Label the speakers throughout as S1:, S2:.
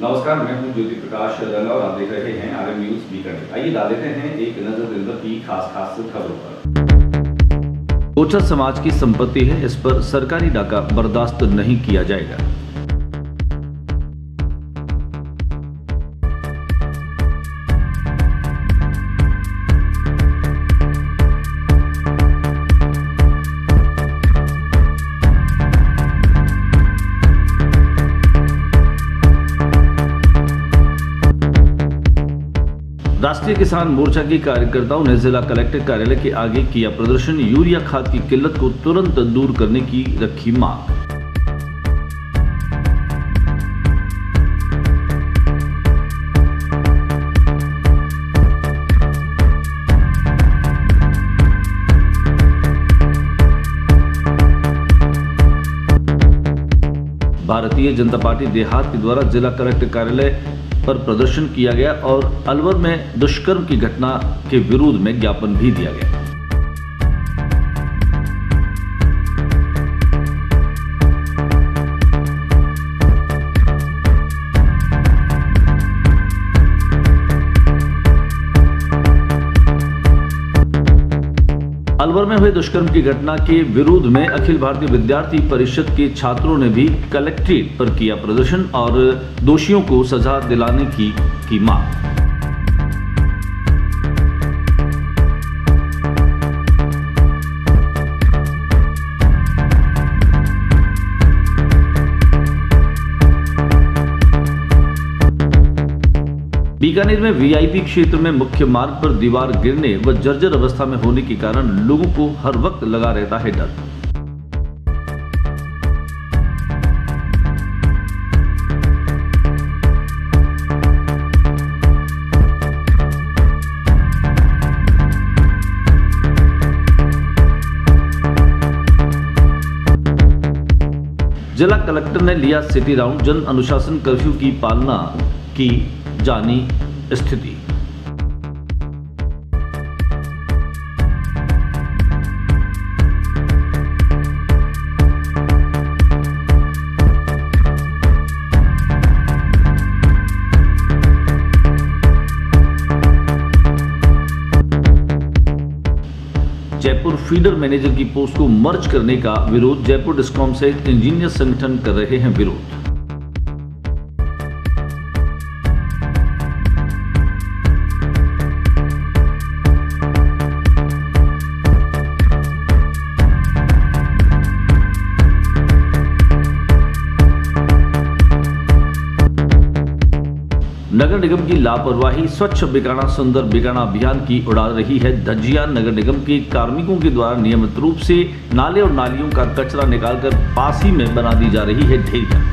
S1: नमस्कार, मैं हूं ज्योति प्रकाश रंगा और आप देख रहे हैं आरएम न्यूज बीकानेर। आइए डाल देते हैं एक नजर दिन भर की खास खबरों पर।
S2: कोचा समाज की संपत्ति है, इस पर सरकारी डाका बर्दाश्त नहीं किया जाएगा। राष्ट्रीय किसान मोर्चा के कार्यकर्ताओं ने जिला कलेक्टर कार्यालय के आगे किया प्रदर्शन। यूरिया खाद की किल्लत को तुरंत दूर करने की रखी मांग। भारतीय जनता पार्टी देहात के द्वारा जिला कलेक्टर कार्यालय पर प्रदर्शन किया गया और अलवर में दुष्कर्म की घटना के विरोध में ज्ञापन भी दिया गया। अलवर में हुए दुष्कर्म की घटना के विरोध में अखिल भारतीय विद्यार्थी परिषद के छात्रों ने भी कलेक्ट्रेट पर किया प्रदर्शन और दोषियों को सजा दिलाने की मांग। बीकानेर में वीआईपी क्षेत्र में मुख्य मार्ग पर दीवार गिरने व जर्जर अवस्था में होने के कारण लोगों को हर वक्त लगा रहता है डर। जिला कलेक्टर ने लिया सिटी राउंड, जन अनुशासन कर्फ्यू की पालना की जानी स्थिति। जयपुर फीडर मैनेजर की पोस्ट को मर्ज करने का विरोध, जयपुर डिस्कॉम सहित इंजीनियर संगठन कर रहे हैं विरोध। नगर निगम की लापरवाही, स्वच्छ बीकाना सुंदर बीकाना अभियान की उड़ा रही है धज्जियां। नगर निगम के कार्मिकों के द्वारा नियमित रूप से नाले और नालियों का कचरा निकालकर पास ही में बना दी जा रही है ढेरियां।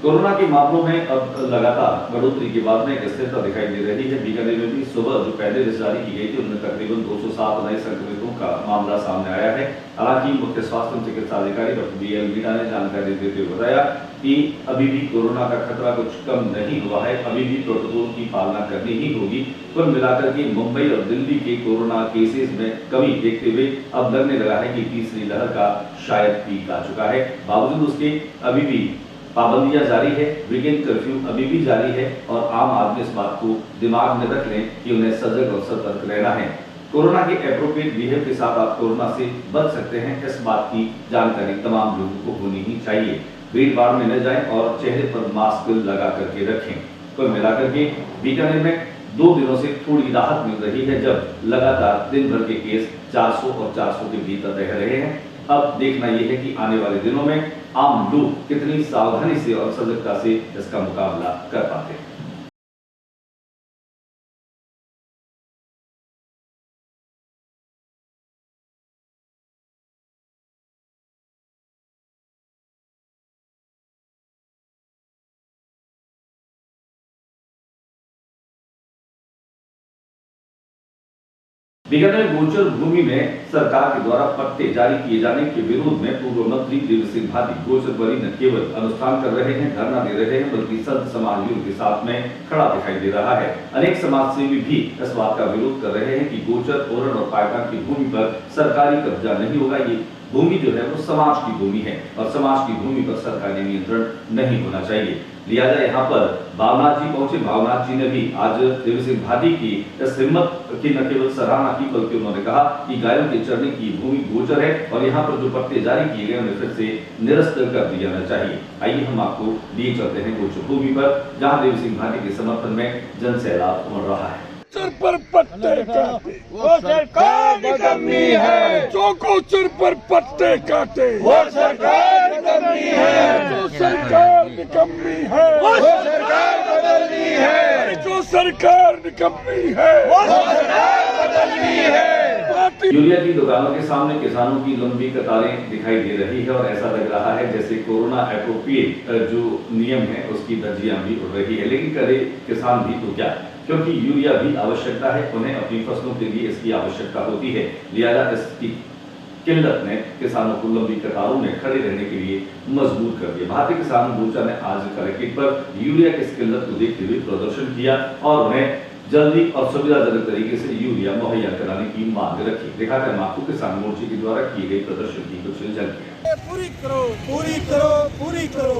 S1: कोरोना के मामलों में अब लगातार बढ़ोतरी के बाद में एक स्थिरता दिखाई दे रही है। बीकानेर में भी सुबह जो पहले लिस्ट जारी की गई थी उनमें तकरीबन 207 नए संक्रमितों का मामला सामने आया है। हालांकि मुख्य स्वास्थ्य एवं चिकित्सा अधिकारी डॉक्टर बीएल मीणा ने जानकारी देते हुए बताया कि अभी भी कोरोना का खतरा कुछ कम नहीं हुआ है, अभी भी प्रोटोकॉल की पालना करनी ही होगी। कुल मिलाकर के मुंबई और दिल्ली के कोरोना केसेस में कमी देखते हुए अब लगने लगा है कि तीसरी लहर का शायद पीक आ चुका है। बावजूद उसके अभी भी पाबंदियां जारी है, वीकेंड कर्फ्यू अभी भी जारी है और आम आदमी इस बात को दिमाग में रख लें कि उन्हें सजग और सतर्क रहना है। कोरोना के एप्रोप्रिएट बिहेव के साथ आप कोरोना से बच सकते हैं, इस बात की जानकारी तमाम लोगों को होनी ही चाहिए। भीड़ भाड़ में न जाएं और चेहरे पर मास्क लगा करके रखें। कुल मिलाकर के बीकानेर में 2 दिनों से थोड़ी राहत मिल रही है, जब लगातार दिन भर के केस 400 और 400 के भीतर रह रहे हैं। अब देखना यह है कि आने वाले दिनों में आम लोग कितनी सावधानी से और सजगता से इसका मुकाबला कर पाते हैं। बीकानेर गोचर भूमि में सरकार के द्वारा पट्टे जारी किए जाने के विरोध में पूर्व मंत्री देवी सिंह भाटी गोचर बरी न केवल अनुष्ठान कर रहे हैं, धरना दे रहे हैं, बल्कि संत समाज भी उनके साथ में खड़ा दिखाई दे रहा है। अनेक समाज सेवी भी इस बात का विरोध कर रहे हैं कि गोचर, ओरण और पायटान की भूमि पर सरकारी कब्जा नहीं होगा। ये भूमि जो है वो समाज की भूमि है और समाज की भूमि पर सरकारी नियंत्रण नहीं होना चाहिए। लिहाजा यहाँ पर भावनाथ जी पहुंचे। भावनाथ जी ने भी आज देवी सिंह भाटी की इस हिम्मत की न केवल सराहना की, बल्कि उन्होंने कहा कि गायों के चरने की भूमि गोचर है और यहाँ पर जो पट्टे जारी किए गए उन्हें फिर से निरस्त कर दिया जाना चाहिए। आइए हम आपको लिए चलते हैं गोचर भूमि पर, जहाँ देवी सिंह भाटी के समर्थन में जन सैलाब उमड़ रहा है।
S3: पर पट्टे काटे वो सरकार निकम्मी है, जो गोचर पर पट्टे काटे वो सरकार निकम्मी है, जो सरकार निकम्मी है वो सरकार बदलनी है, जो सरकार निकम्मी है वो सरकार बदलनी है।
S1: यूरिया की दुकानों के सामने किसानों की लंबी कतारें दिखाई दे रही है और ऐसा लग रहा है जैसे कोरोना एप्रोप्रिएट जो नियम है उसकी धज्जियां भी उड़ रही है। लेकिन करे किसान भी तो क्या, क्योंकि यूरिया भी आवश्यकता है, उन्हें अपनी फसलों के लिए इसकी आवश्यकता होती है। लिहाजा इसकी किल्लत ने किसानों को लंबी कतारों में खड़े रहने के लिए मजबूर कर दिया। भारतीय किसान मोर्चा ने आज कलेक्ट्रेट पर यूरिया की इस किल्लत को देखते हुए प्रदर्शन किया और उन्हें जल्दी और सुविधाजनक तरीके से यूरिया मुहैया कराने की मांग रखी। दिखाते हैं आपको किसान मोर्चे के द्वारा किए गए प्रदर्शन की कुछ झलकियां।
S4: पूरी करो, पूरी करो, पूरी करो,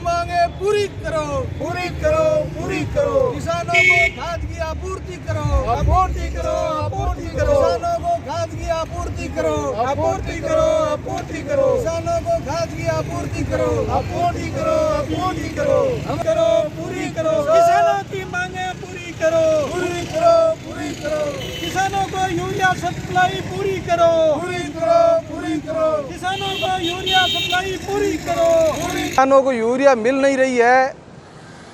S4: मांगे पूरी करो, पूरी करो, पूरी करो। किसानों को खाद की आपूर्ति करो, आपूर्ति करो, आपूर्ति करो। किसानों को खाद की आपूर्ति करो, आपूर्ति करो, आपूर्ति करो। किसानों को खाद की आपूर्ति करो, आपूर्ति करो, आपूर्ति करो। हम करो, पूरी करो। किसानों की मांगे पूरी करो, पूरी करो, पूरी करो। किसानों को यूरिया सप्लाई पूरी करो, पूरी करो, पूरी करो। किसानों को यूरिया सप्लाई पूरी करो। किसानों को यूरिया मिल नहीं रही है,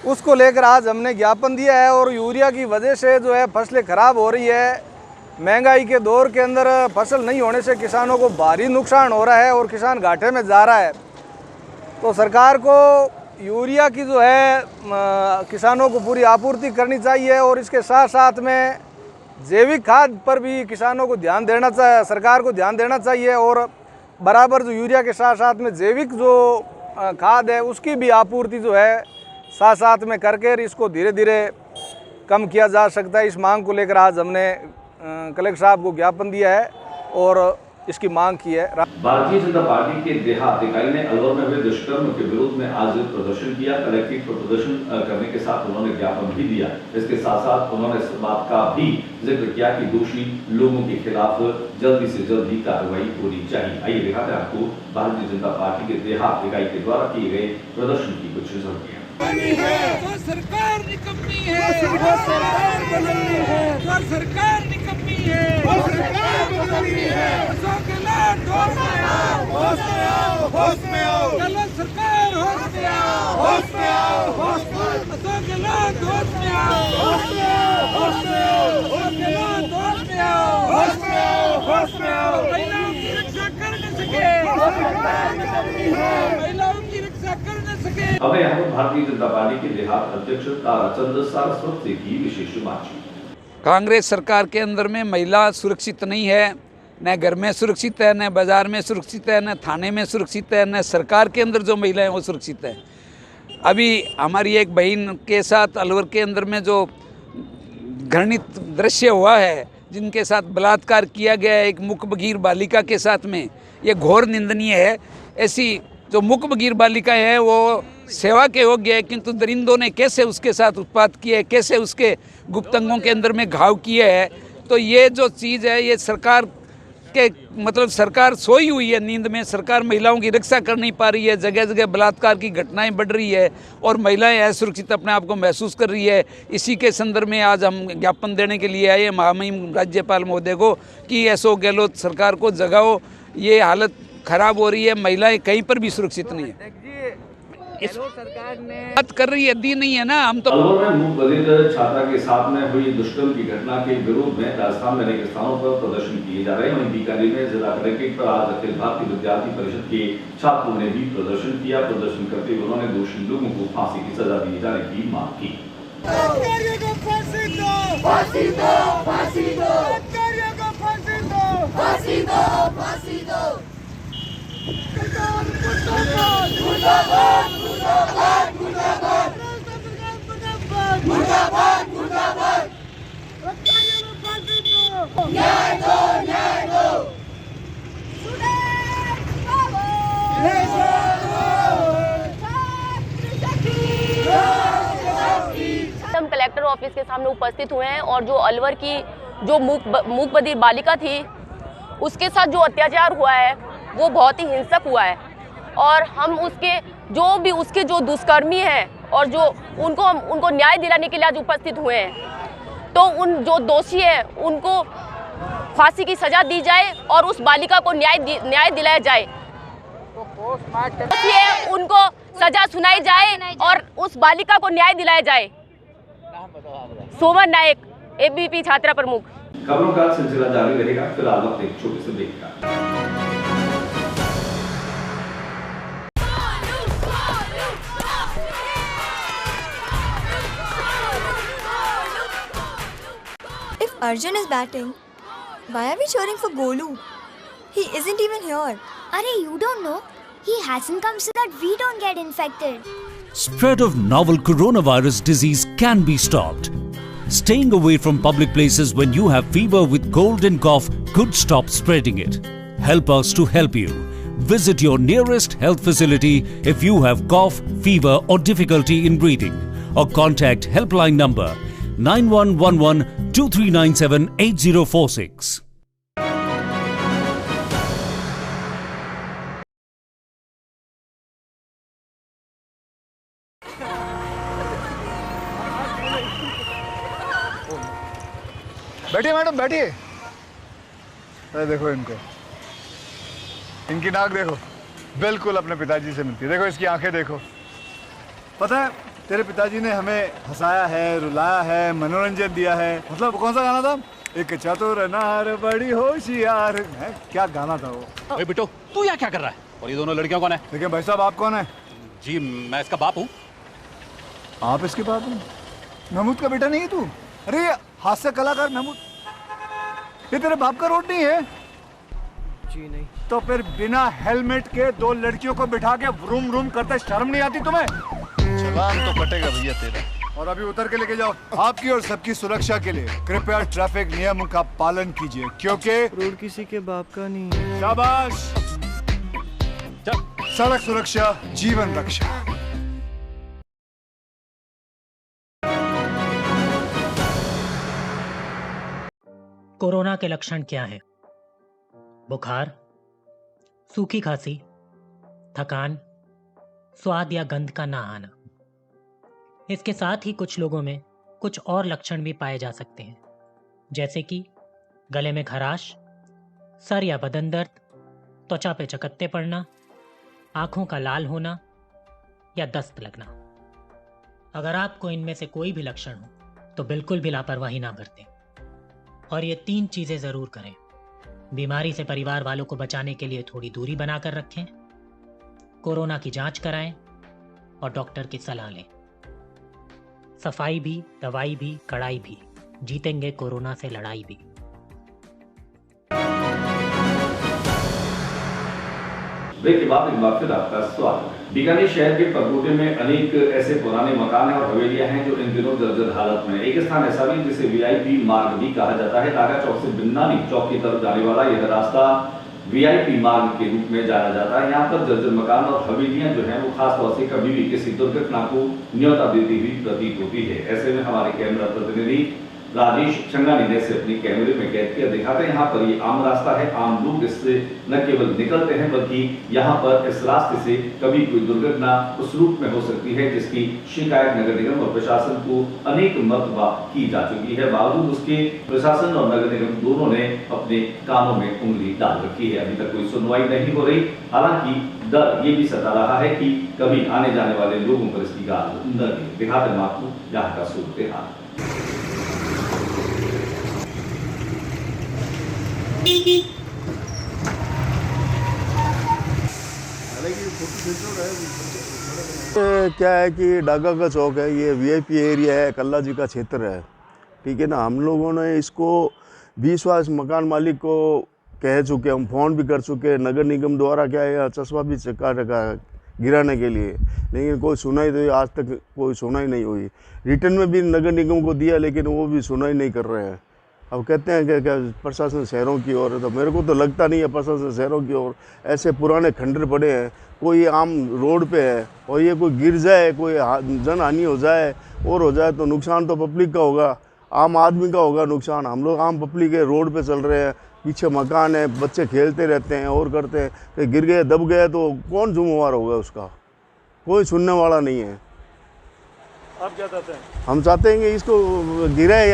S4: उसको लेकर आज हमने ज्ञापन दिया है और यूरिया की वजह से जो है फसलें खराब हो रही है। महंगाई के दौर के अंदर फसल नहीं होने से किसानों को भारी नुकसान हो रहा है और किसान घाटे में जा रहा है। तो सरकार को यूरिया की जो है किसानों को पूरी आपूर्ति करनी चाहिए और इसके साथ साथ में जैविक खाद पर भी किसानों को ध्यान देना चाहिए, सरकार को ध्यान देना चाहिए और बराबर जो यूरिया के साथ साथ में जैविक जो खाद है उसकी भी आपूर्ति जो है साथ साथ में करके इसको धीरे धीरे कम किया जा सकता है। इस मांग को लेकर आज हमने कलेक्टर साहब को ज्ञापन दिया है और इसकी मांग की है।
S1: भारतीय जनता पार्टी के देहात इकाई ने अलवर में हुए दुष्कर्म के विरोध में आज प्रदर्शन किया। कलेक्ट्रेट पर प्रदर्शन करने के साथ उन्होंने ज्ञापन भी दिया। इसके साथ साथ उन्होंने इस बात का भी जिक्र किया कि दोषी लोगों के खिलाफ जल्दी से जल्दी कार्रवाई होनी चाहिए। आइए दिखाते हैं आपको भारतीय जनता पार्टी के देहात इकाई के द्वारा किए गए प्रदर्शन की कुछ झलकियां।
S5: सरकार निकम्मी है, सरकार बदलनी है, सरकार निकम्मी है, सरकार बदलनी है। होश में आओ, होश में आओ, होश में आओ। चलो सरकार होश में आओ, होश में आओ, होश में आओ। अशोक गहलोत होश में आओ, होश में आओ, होश में आओ। अशोक गहलोत होश में आओ, होश में आओ, होश में आओ। महिलाओं की रक्षा कर न सके, सरकार निकम्मी है, महिलाओं की रक्षा कर न सके।
S1: अब यहाँ पर भारतीय जनता पार्टी के देहात अध्यक्ष ताराचंद सारस्वत से की विशेष बातचीत।
S6: कांग्रेस सरकार के अंदर में महिला सुरक्षित नहीं है, न घर में सुरक्षित है, न बाजार में सुरक्षित है, न थाने में सुरक्षित है, न सरकार के अंदर जो महिलाएं वो सुरक्षित है। अभी हमारी एक बहन के साथ अलवर के अंदर में जो घृणित दृश्य हुआ है, जिनके साथ बलात्कार किया गया है एक मुक बगीर बालिका के साथ में, ये घोर निंदनीय है। ऐसी जो मुक बगीर बालिका है वो सेवा के योग्य है, किंतु दरिंदों ने कैसे उसके साथ उत्पात किए है, कैसे उसके गुप्त अंगों के अंदर में घाव किए है। तो ये जो चीज़ है ये सरकार के मतलब सरकार सोई हुई है नींद में। सरकार महिलाओं की रक्षा कर नहीं पा रही है, जगह जगह बलात्कार की घटनाएं बढ़ रही है और महिलाएं असुरक्षित अपने आप को महसूस कर रही है। इसी के संदर्भ में आज हम ज्ञापन देने के लिए आए महामहिम राज्यपाल महोदय को कि अशोक गहलोत सरकार को जगाओ, ये हालत खराब हो रही है, महिलाएं कहीं पर भी सुरक्षित नहीं है। इस सरकार ने बात कर रही है, दी नहीं है ना। हम तो
S1: अलवर में मूक बधिर छात्रा के साथ में हुई दुष्कर्म की घटना के विरोध में राजस्थान में अनेक स्थानों पर प्रदर्शन किए जा रहे हैं। वहीं बीकानेर में जिला कलेक्ट्रेट पर आज अखिल भारतीय विद्यार्थी परिषद के छात्रों ने भी प्रदर्शन किया। प्रदर्शन करते हुए उन्होंने दोषी लोगों को फांसी की सजा दिए जाने की मांग की।
S4: फांसी दो, फांसी दो, फांसी दो।
S7: हम कलेक्टर ऑफिस के सामने उपस्थित हुए हैं और जो अलवर की जो मूक बधिर बालिका थी उसके साथ जो अत्याचार हुआ है वो बहुत ही हिंसक हुआ है और हम उसके जो दुष्कर्मी हैं और जो उनको न्याय दिलाने के लिए आज उपस्थित हुए हैं। तो उन जो दोषी हैं उनको फांसी की सजा दी जाए और उस बालिका को न्याय दिलाया जाए। उनको सजा सुनाई जाए और उस बालिका को न्याय दिलाया जाए। सोमन नायक, एबीवीपी छात्रा प्रमुख।
S1: खबरों का सिलसिला जारी रहेगा। फिलहाल वक्त एक छोटे से ब्रेक का।
S8: If Arjun is batting, why are we cheering for Golu? He isn't even here.
S9: Arey, you don't know. He hasn't come so that we don't get infected.
S10: Spread of novel coronavirus disease can be stopped. Staying away from public places when you have fever with cold and cough could stop spreading it. Help us to help you. Visit your nearest health facility if you have cough, fever or difficulty in breathing, or contact helpline number 9111 2397 8046.
S11: बैठिए madam, बैठिए। अरे देखो इनको, इनकी नाक देखो, बिल्कुल अपने पिताजी से मिलती है। देखो इसकी आंखें देखो। पता है तेरे पिताजी ने हमें हंसाया है, रुलाया है, मनोरंजन दिया है। मतलब कौन सा गाना था? एक चतुर नार बड़ी होशियार, क्या गाना था वो?
S12: ओए बिट्टू, तू यहाँ क्या कर रहा है? और ये दोनों लड़कियां कौन है?
S11: देखिए भाई साहब, आप कौन है?
S12: जी मैं इसका बाप हूँ।
S11: आप इसके बाप हैं? महमूद का बेटा नहीं है तू? अरे हास्य कलाकार महमूद, ये तेरे बाप का रोड नहीं है?
S13: जी नहीं।
S11: तो फिर बिना हेलमेट के दो लड़कियों को बिठा के व्रूम व्रूम करते शर्म नहीं आती तुम्हें?
S14: चलान तो कटेगा भैया तेरा।
S11: और अभी उतर के लेके जाओ। आपकी और सबकी सुरक्षा के लिए कृपया ट्रैफिक नियमों का पालन कीजिए, क्योंकि
S13: रोड किसी के बाप का नहीं है।
S11: शाबाश। सड़क सुरक्षा जीवन रक्षा।
S15: कोरोना के लक्षण क्या हैं? बुखार, सूखी खांसी, थकान, स्वाद या गंध का ना आना। इसके साथ ही कुछ लोगों में कुछ और लक्षण भी पाए जा सकते हैं, जैसे कि गले में खराश, सर या बदन दर्द, त्वचा पे चकत्ते पड़ना, आंखों का लाल होना या दस्त लगना। अगर आपको इनमें से कोई भी लक्षण हो तो बिल्कुल भी लापरवाही ना बरतें और ये 3 चीजें जरूर करें। बीमारी से परिवार वालों को बचाने के लिए थोड़ी दूरी बनाकर रखें, कोरोना की जांच कराएं और डॉक्टर की सलाह लें। सफाई भी, दवाई भी, कड़ाई भी, जीतेंगे कोरोना से लड़ाई भी।
S1: ब्रेक के बाद एक बार फिर आपका स्वागत है। बीकानेर शहर के परकोटे में अनेक ऐसे पुराने मकान और हवेलियां हैं जो इन दिनों जर्जर हालत में। एक स्थान ऐसा भी जिसे वीआईपी मार्ग भी कहा जाता है। नागा चौक से बिन्नानी चौक की तरफ जाने वाला यह रास्ता वीआईपी मार्ग के रूप में जाना जाता है। यहाँ पर जर्जर मकान और हवेलियां जो हैं वो खासतौर से कभी भी किसी दुर्घटना को न्योता देती हुई प्रतीत होती है। ऐसे में हमारे कैमरा प्रतिनिधि राजेश चंगानी ने इसे अपने कैमरे में कैद किया। दिखाते हैं यहाँ पर ये आम रास्ता है, आम लोग इससे न केवल निकलते हैं बल्कि यहाँ पर इस रास्ते से कभी कोई दुर्घटना उस रूप में हो सकती है जिसकी शिकायत नगर निगम और प्रशासन को अनेक मर्तबा की जा चुकी है। बावजूद उसके प्रशासन और नगर निगम दोनों ने अपने कामों में उंगली डाल रखी है। अभी तक कोई सुनवाई नहीं हो रही। हालांकि डर ये भी सता रहा है कि कभी आने जाने वाले लोगों पर इसकी गाज न गिरे। दिखाते हैं आपको यहाँ का सूरत हाल।
S14: क्या है कि डागा का चौक है, ये वीआईपी एरिया है, कल्ला जी का क्षेत्र है, ठीक है ना। हम लोगों ने इसको 20 मकान मालिक को कह चुके, हम फ़ोन भी कर चुके, नगर निगम द्वारा क्या है चश्मा भी चका रखा है गिराने के लिए, लेकिन कोई सुनाई तो आज तक कोई सुनाई नहीं हुई। रिटर्न में भी नगर निगम को दिया, लेकिन वो भी सुनाई नहीं कर रहे हैं। अब कहते हैं कि क्या प्रशासन शहरों की ओर है, तो मेरे को तो लगता नहीं है प्रशासन शहरों की ओर। ऐसे पुराने खंडर पड़े हैं, कोई आम रोड पे है और ये कोई गिर जाए, कोई जन हानि हो जाए और हो जाए तो नुकसान तो पब्लिक का होगा, आम आदमी का होगा नुकसान। हम लोग आम पब्लिक के रोड पे चल रहे हैं, पीछे मकान है, बच्चे खेलते रहते हैं और करते हैं, कि गिर गए दब गए तो कौन जिम्मेवार होगा उसका? कोई सुनने वाला नहीं है।
S16: आप क्या चाहते हैं?
S14: हम चाहते हैं कि इसको गिराए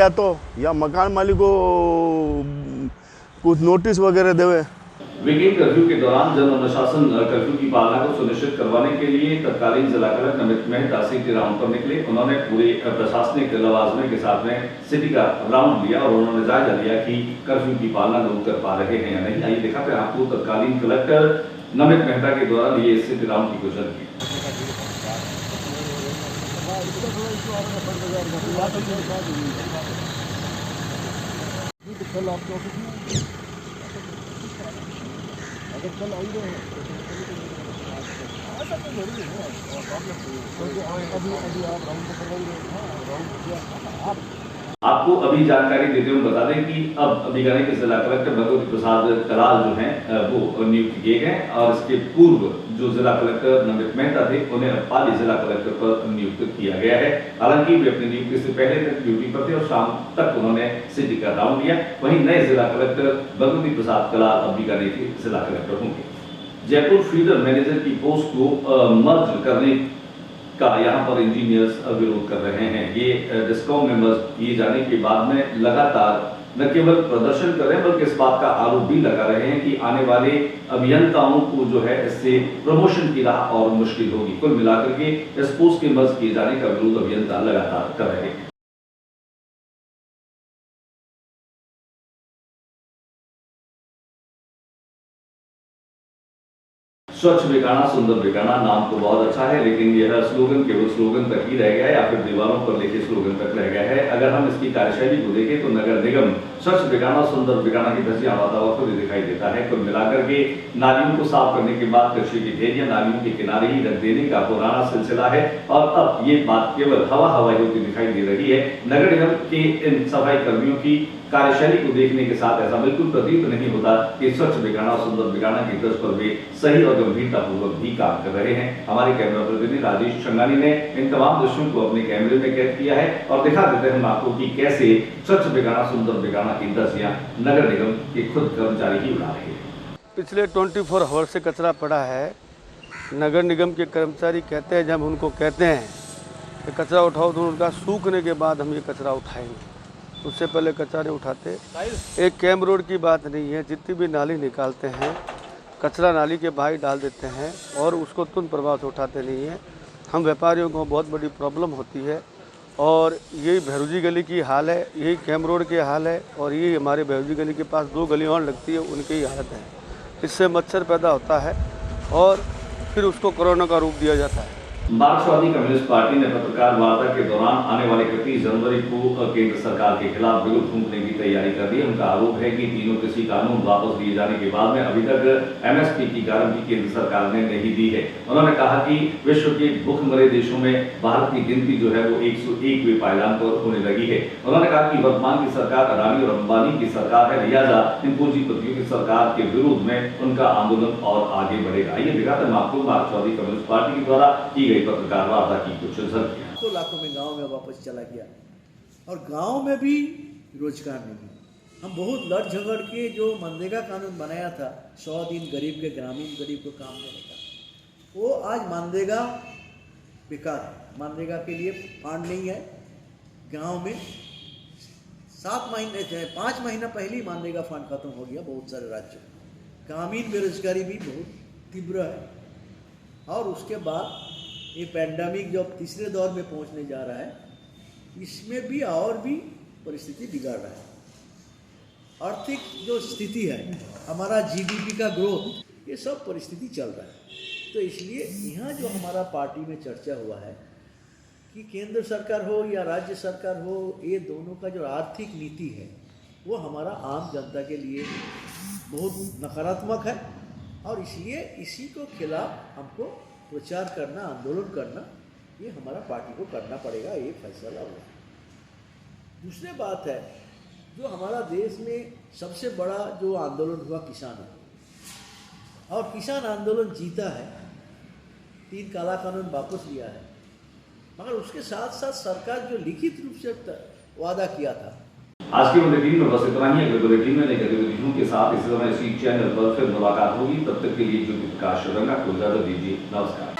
S14: या मकान मालिक को कुछ नोटिस वगैरह देवे।
S1: वीकेंड कर्फ्यू के दौरान जन अनुशासन कर्फ्यू की पालना को सुनिश्चित करवाने के लिए तत्कालीन जिला collector Namit Mehta city round पर निकले। उन्होंने पूरे प्रशासनिक लवाजमे के साथ में सिटी का राउंड लिया और उन्होंने जायजा लिया कि कर्फ्यू की पालना लोग कर पा रहे हैं या नहीं। आइए दिखाते हैं आपको तत्कालीन कलेक्टर नमित मेहता के द्वारा लिए सिटी राउंड की कुछ झलकी। आपको अभी जानकारी देते हुए बता दें कि अब बीकानेर के जिला कलेक्टर भगवती प्रसाद कलाल जो हैं वो नियुक्त किए गए और इसके पूर्व जो जिला कलेक्टर नमित मेहता थे उन्हें अब पाली जिला कलेक्टर पर नियुक्त किया गया है। हालांकि वे अपनी नियुक्ति से पहले तक ड्यूटी पर थे और शाम तक उन्होंने सिटी का राउंड लिया। वहीं नए जिला कलेक्टर भगवती प्रसाद कलाल अब बीकानेर के जिला कलेक्टर होंगे। जयपुर फीडर मैनेजर की पोस्ट को मर्ज करने का यहाँ पर इंजीनियर्स विरोध कर रहे हैं। ये डिस्कॉम में मर्ज किए जाने के बाद में लगातार न केवल प्रदर्शन कर रहे हैं बल्कि इस बात का आरोप भी लगा रहे हैं कि आने वाले अभियंताओं को जो है इससे प्रमोशन की राह और मुश्किल होगी। कुल मिलाकर के इस पोस्ट के मर्ज किए जाने का विरोध अभियंता लगातार कर रहे हैं। स्वच्छ बीकाना सुंदर बीकाना नाम तो बहुत अच्छा है, लेकिन यह स्लोगन केवल स्लोगन तक ही रह गया है या फिर दीवारों पर लिखे स्लोगन तक रह गया है। अगर हम इसकी कार्यशैली को देखें तो नगर निगम स्वच्छ बीकाना सुंदर बीकाना की धज्जियां उड़ाता हुआ खुद दिखाई देता है। कुल मिलाकर के नालियों को साफ करने के बाद कृषि की ढेरियां नालियों के किनारे ही रख देने का पुराना सिलसिला है और अब ये बात केवल हवाई होती दिखाई दे रही है। नगर निगम के इन सफाई कर्मियों की कार्यशैली को देखने के साथ ऐसा बिल्कुल प्रतीत नहीं होता कि स्वच्छ बीकाना सुंदर बीकाना की तर्ज पर वे सही और गंभीरता पूर्वक भी काम कर रहे हैं। हमारे कैमरा प्रतिनिधि राजेश चंगानी ने इन तमाम दृश्यों को अपने कैमरे में कैद किया है और दिखा देते हैं हम आपको कि कैसे स्वच्छ बीकाना सुंदर बीकाना की धज्जियां नगर निगम के खुद कर्मचारी ही उड़ा रहे हैं।
S17: पिछले 24 आवर से कचरा पड़ा है। नगर निगम के कर्मचारी कहते हैं, जब उनको कहते हैं कि कचरा उठाओ तो उनका सूखने के बाद हम ये कचरा उठाएंगे, उससे पहले कचरा नहीं उठाते। एक कैंप रोड की बात नहीं है, जितनी भी नाली निकालते हैं कचरा नाली के बाहर डाल देते हैं और उसको तुरंत प्रभाव से उठाते नहीं हैं। हम व्यापारियों को बहुत बड़ी प्रॉब्लम होती है और यही भैरूजी गली की हाल है, यही कैंप रोड की हाल है और यही हमारे भैरूजी गली के पास 2 गली और लगती है, उनकी ही हालत है। इससे मच्छर पैदा होता है और फिर उसको कोरोना का रूप दिया जाता है।
S1: मार्क्सवादी कम्युनिस्ट पार्टी ने पत्रकार वार्ता के दौरान आने वाले 31 जनवरी को केंद्र सरकार के खिलाफ बिगुल फूंकने की तैयारी कर दी है। उनका आरोप है कि तीनों कृषि कानून वापस लिए जाने के बाद में अभी तक एमएसपी की गारंटी केंद्र सरकार ने नहीं दी है। उन्होंने कहा कि विश्व के भूखमरे देशों में भारत की गिनती जो है वो 101वें पायदान पर होने लगी है। उन्होंने कहा कि वर्तमान की सरकार अडानी और अंबानी की सरकार है, लिहाजा इन पूंजीपतियों की सरकार के विरोध में उनका आंदोलन और आगे बढ़ेगा। ये दिखाते हैं आपको मार्क्सवादी कम्युनिस्ट पार्टी के द्वारा की पत्रकार वार्ता की कुछ झलकियां।
S18: तो लाखों में गांव में वापस चला गया और गांव में भी रोजगार नहीं। हम बहुत लड़ झगड़ के जो मनरेगा कानून बनाया था 100 दिन गरीब के ग्रामीण गरीब को काम देने का, वो आज मनरेगा बेकार है। मनरेगा के लिए फंड नहीं है। गांव में 7 महीने 5 महीना पहले ही मनरेगा फंड खत्म हो गया बहुत सारे राज्यों में। ग्रामीण बेरोजगारी भी बहुत तीव्र है और उसके बाद ये पैंडेमिक जो तीसरे दौर में पहुंचने जा रहा है, इसमें भी और भी परिस्थिति बिगाड़ रहा है। आर्थिक जो स्थिति है, हमारा जीडीपी का ग्रोथ, ये सब परिस्थिति चल रहा है। तो इसलिए यहाँ जो हमारा पार्टी में चर्चा हुआ है कि केंद्र सरकार हो या राज्य सरकार हो, ये दोनों का जो आर्थिक नीति है वो हमारा आम जनता के लिए बहुत नकारात्मक है और इसलिए इसी को खिलाफ हमको प्रचार करना, आंदोलन करना, ये हमारा पार्टी को करना पड़ेगा, ये फैसला हुआ। दूसरी बात है, जो हमारा देश में सबसे बड़ा जो आंदोलन हुआ किसान है और किसान आंदोलन जीता है, 3 काला कानून वापस लिया है, मगर उसके साथ साथ सरकार जो लिखित रूप से वादा किया था।
S1: आज की बुलेटिन में बस इतना ही। अगले बुलेटिन में नई गतिविधियों के साथ इसी समय इसी चैनल पर फिर मुलाकात होगी। तब तक के लिए ज्योति प्रकाश रंगा को इजाजत दीजिए। नमस्कार।